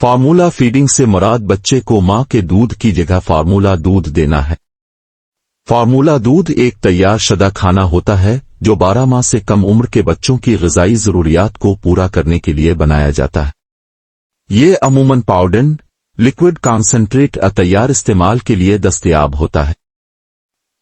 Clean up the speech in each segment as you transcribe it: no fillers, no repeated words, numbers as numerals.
Formula feeding سے مراد بچے کو ماں کے دودھ کی جگہ فارمولا دودھ دینا ہے۔ فارمولا دودھ ایک تیار شدہ کھانا ہوتا ہے جو 12 ماہ سے کم عمر کے بچوں کی غذائی ضروریات کو پورا کرنے کے لیے بنایا جاتا ہے۔ یہ عموماً پاؤڈر، لکوڈ کانسنٹریٹ تیار استعمال کے لیے دستیاب ہوتا ہے۔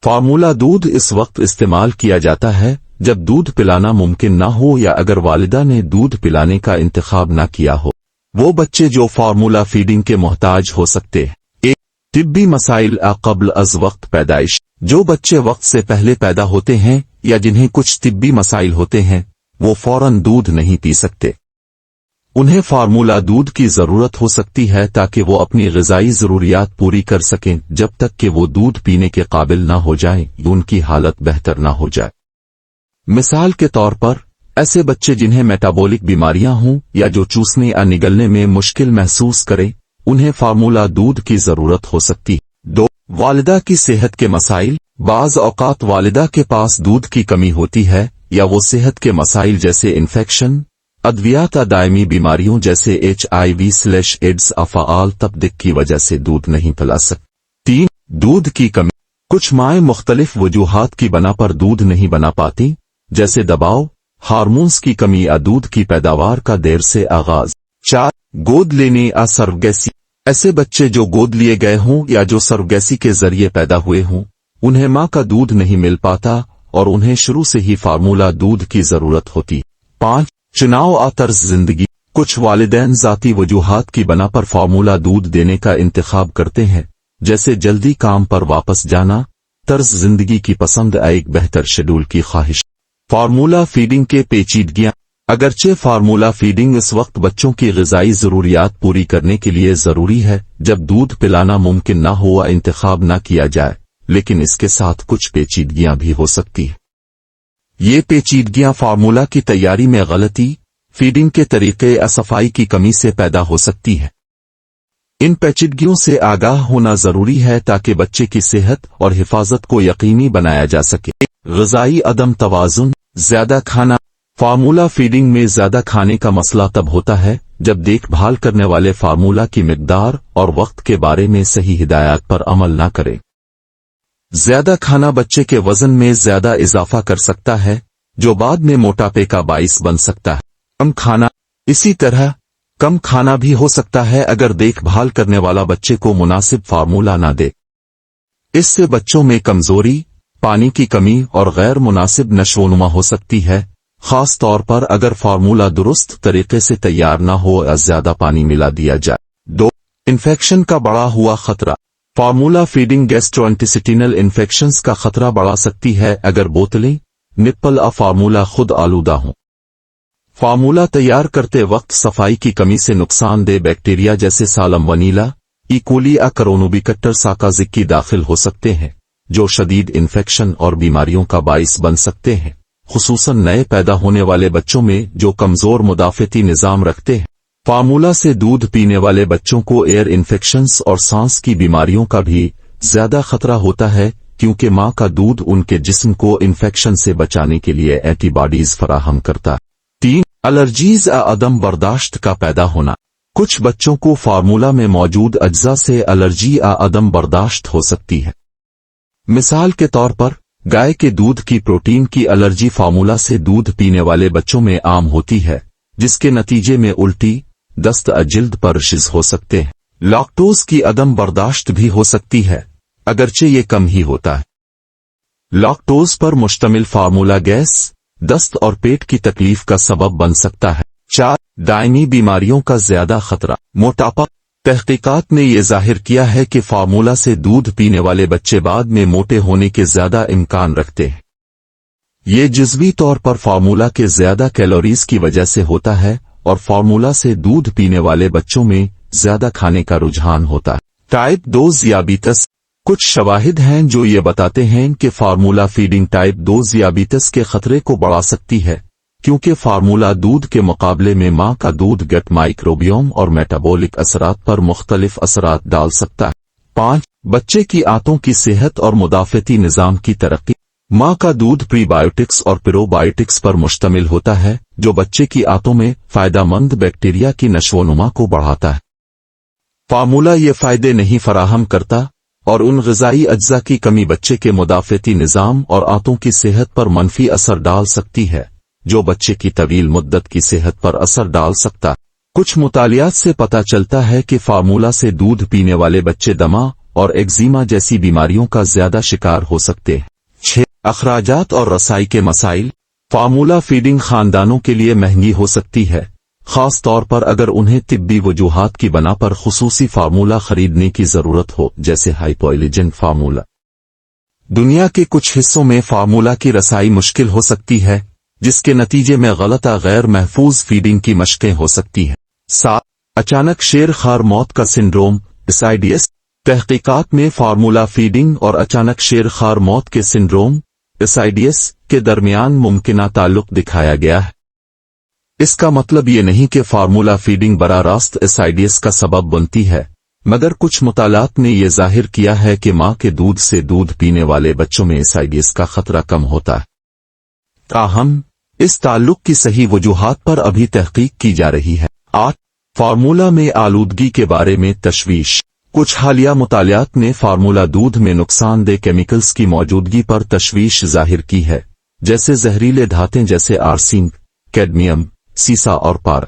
فارمولا دودھ اس وقت استعمال کیا جاتا ہے جب دودھ پلانا ممکن نہ ہو یا اگر والدہ نے دودھ پلانے کا انتخاب نہ کیا ہو۔ وہ بچے جو فارمولا فیڈنگ کے محتاج ہو سکتے ہیں۔ ایک طبی مسائل قبل از وقت پیدائش، جو بچے وقت سے پہلے پیدا ہوتے ہیں یا جنہیں کچھ طبی مسائل ہوتے ہیں وہ فوراً دودھ نہیں پی سکتے۔ انہیں فارمولا دودھ کی ضرورت ہو سکتی ہے تاکہ وہ اپنی غذائی ضروریات پوری کر سکیں جب تک کہ وہ دودھ پینے کے قابل نہ ہو جائیں یا ان کی حالت بہتر نہ ہو جائے۔ مثال کے طور پر ایسے بچے جنہیں میٹابولک بیماریاں ہوں یا جو چوسنے یا نگلنے میں مشکل محسوس کریں انہیں فارمولا دودھ کی ضرورت ہو سکتی ہے۔ 2. والدہ کی صحت کے مسائل، بعض اوقات والدہ کے پاس دودھ کی کمی ہوتی ہے یا وہ صحت کے مسائل جیسے انفیکشن، ادویات یا دائمی بیماریوں جیسے HIV/AIDS فعال تبدیل کی وجہ سے دودھ نہیں پلا سکتی۔ 3. دودھ کی کمی، کچھ مائیں مختلف وجوہات کی بنا پر دودھ نہیں بنا پاتی جیسے دباؤ، ہارمونز کی کمی یا دودھ کی پیداوار کا دیر سے آغاز۔ 4. گود لینے یا سروگیسی، ایسے بچے جو گود لیے گئے ہوں یا جو سروگیسی کے ذریعے پیدا ہوئے ہوں انہیں ماں کا دودھ نہیں مل پاتا اور انہیں شروع سے ہی فارمولا دودھ کی ضرورت ہوتی۔ 5. چناؤ اور طرز زندگی، کچھ والدین ذاتی وجوہات کی بنا پر فارمولا دودھ دینے کا انتخاب کرتے ہیں جیسے جلدی کام پر واپس جانا، طرز زندگی کی پسند یا ایک بہتر شیڈول کی خواہش۔ فارمولا فیڈنگ کے پیچیدگیاں، اگرچہ فارمولا فیڈنگ اس وقت بچوں کی غذائی ضروریات پوری کرنے کے لیے ضروری ہے جب دودھ پلانا ممکن نہ ہو یا انتخاب نہ کیا جائے، لیکن اس کے ساتھ کچھ پیچیدگیاں بھی ہو سکتی ہیں۔ یہ پیچیدگیاں فارمولا کی تیاری میں غلطی، فیڈنگ کے طریقے یا صفائی کی کمی سے پیدا ہو سکتی ہیں۔ ان پیچیدگیوں سے آگاہ ہونا ضروری ہے تاکہ بچے کی صحت اور حفاظت کو یقینی بنایا جا سکے۔ غذائی عدم توازن، زیادہ کھانا، فارمولا فیڈنگ میں زیادہ کھانے کا مسئلہ تب ہوتا ہے جب دیکھ بھال کرنے والے فارمولا کی مقدار اور وقت کے بارے میں صحیح ہدایات پر عمل نہ کریں۔ زیادہ کھانا بچے کے وزن میں زیادہ اضافہ کر سکتا ہے جو بعد میں موٹاپے کا باعث بن سکتا ہے۔ کم کھانا، اسی طرح کم کھانا بھی ہو سکتا ہے اگر دیکھ بھال کرنے والا بچے کو مناسب فارمولا نہ دے۔ اس سے بچوں میں کمزوری، پانی کی کمی اور غیر مناسب نشوونما ہو سکتی ہے، خاص طور پر اگر فارمولا درست طریقے سے تیار نہ ہو یا زیادہ پانی ملا دیا جائے۔ 2. انفیکشن کا بڑھا ہوا خطرہ، فارمولا فیڈنگ گیسٹرونٹسٹینل انفیکشنز کا خطرہ بڑھا سکتی ہے اگر بوتلیں، نپل یا فارمولا خود آلودہ ہوں۔ فارمولا تیار کرتے وقت صفائی کی کمی سے نقصان دہ بیکٹیریا جیسے سالمونیلا، ایکولی یا کرونوبیکٹر ساکازکی داخل ہو سکتے ہیں جو شدید انفیکشن اور بیماریوں کا باعث بن سکتے ہیں، خصوصاً نئے پیدا ہونے والے بچوں میں جو کمزور مدافعتی نظام رکھتے ہیں۔ فارمولا سے دودھ پینے والے بچوں کو ایئر انفیکشنز اور سانس کی بیماریوں کا بھی زیادہ خطرہ ہوتا ہے کیونکہ ماں کا دودھ ان کے جسم کو انفیکشن سے بچانے کے لیے اینٹی باڈیز فراہم کرتا ہے۔ 3. الرجیز یا عدم برداشت کا پیدا ہونا، کچھ بچوں کو فارمولا میں موجود اجزاء سے الرجی یا عدم برداشت ہو سکتی ہے۔ مثال کے طور پر گائے کے دودھ کی پروٹین کی الرجی فارمولا سے دودھ پینے والے بچوں میں عام ہوتی ہے جس کے نتیجے میں الٹی، دست یا جلد پر رشز ہو سکتے ہیں۔ لاکٹوز کی عدم برداشت بھی ہو سکتی ہے اگرچہ یہ کم ہی ہوتا ہے۔ لاکٹوز پر مشتمل فارمولا گیس، دست اور پیٹ کی تکلیف کا سبب بن سکتا ہے۔ 4. دائمی بیماریوں کا زیادہ خطرہ، موٹاپا، تحقیقات نے یہ ظاہر کیا ہے کہ فارمولا سے دودھ پینے والے بچے بعد میں موٹے ہونے کے زیادہ امکان رکھتے ہیں۔ یہ جزوی طور پر فارمولا کے زیادہ کیلوریز کی وجہ سے ہوتا ہے اور فارمولا سے دودھ پینے والے بچوں میں زیادہ کھانے کا رجحان ہوتا ہے۔ ٹائپ 2 ذیابیطس، کچھ شواہد ہیں جو یہ بتاتے ہیں کہ فارمولا فیڈنگ ٹائپ 2 ذیابیطس کے خطرے کو بڑھا سکتی ہے کیونکہ فارمولا دودھ کے مقابلے میں ماں کا دودھ گٹ مائکروبیوم اور میٹابولک اثرات پر مختلف اثرات ڈال سکتا ہے۔ 5. بچے کی آنتوں کی صحت اور مدافعتی نظام کی ترقی، ماں کا دودھ پری بایوٹکس اور پرو بایوٹکس پر مشتمل ہوتا ہے جو بچے کی آنتوں میں فائدہ مند بیکٹیریا کی نشوونما کو بڑھاتا ہے۔ فارمولہ یہ فائدے نہیں فراہم کرتا اور ان غذائی اجزاء کی کمی بچے کے مدافعتی نظام اور آنتوں کی صحت پر منفی اثر ڈال سکتی ہے، جو بچے کی طویل مدت کی صحت پر اثر ڈال سکتا۔ کچھ مطالعات سے پتہ چلتا ہے کہ فارمولہ سے دودھ پینے والے بچے دمہ اور ایگزیما جیسی بیماریوں کا زیادہ شکار ہو سکتے ہیں۔ 6. اخراجات اور رسائی کے مسائل۔ فارمولہ فیڈنگ خاندانوں کے لیے مہنگی ہو سکتی ہے، خاص طور پر اگر انہیں طبی وجوہات کی بنا پر خصوصی فارمولہ خریدنے کی ضرورت ہو، جیسے ہائپوالرجن فارمولہ۔ دنیا کے کچھ حصوں میں فارمولہ کی رسائی مشکل ہو سکتی ہے، جس کے نتیجے میں غلط غیر محفوظ فیڈنگ کی مشقیں ہو سکتی ہیں۔ 7. اچانک شیر خوار موت کا سنڈروم SIDS۔ تحقیقات میں فارمولہ فیڈنگ اور اچانک شیر خوار موت کے سنڈروم SIDS کے درمیان ممکنہ تعلق دکھایا گیا ہے۔ اس کا مطلب یہ نہیں کہ فارمولہ فیڈنگ براہ راست SIDS کا سبب بنتی ہے، مگر کچھ مطالعات نے یہ ظاہر کیا ہے کہ ماں کے دودھ سے دودھ پینے والے بچوں میں SIDS کا خطرہ کم ہوتا ہے۔ تاہم اس تعلق کی صحیح وجوہات پر ابھی تحقیق کی جا رہی ہے۔ 8. فارمولہ میں آلودگی کے بارے میں تشویش۔ کچھ حالیہ مطالعات نے فارمولہ دودھ میں نقصان دہ کیمیکلز کی موجودگی پر تشویش ظاہر کی ہے، جیسے زہریلے دھاتیں جیسے آرسینک، کیڈمیم، سیسا اور پار۔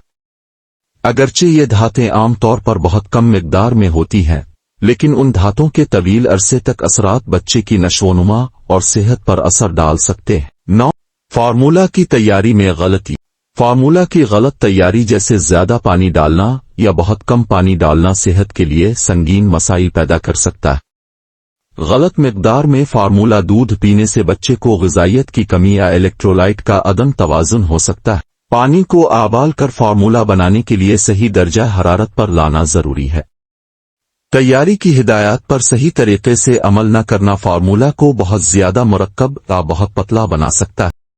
اگرچہ یہ دھاتیں عام طور پر بہت کم مقدار میں ہوتی ہیں، لیکن ان دھاتوں کے طویل عرصے تک اثرات بچے کی نشوونما اور صحت پر اثر ڈال سکتے ہیں۔ 9. فارمولہ کی تیاری میں غلطی۔ فارمولہ کی غلط تیاری جیسے زیادہ پانی ڈالنا یا بہت کم پانی ڈالنا صحت کے لیے سنگین مسائل پیدا کر سکتا ہے۔ غلط مقدار میں فارمولہ دودھ پینے سے بچے کو غذائیت کی کمی یا الیکٹرولائٹ کا عدم توازن ہو سکتا ہے۔ پانی کو ابال کر فارمولہ بنانے کے لیے صحیح درجہ حرارت پر لانا ضروری ہے۔ تیاری کی ہدایات پر صحیح طریقے سے عمل نہ کرنا فارمولہ کو بہت زیادہ مرکب یا بہت پتلا بنا سکتا ہے۔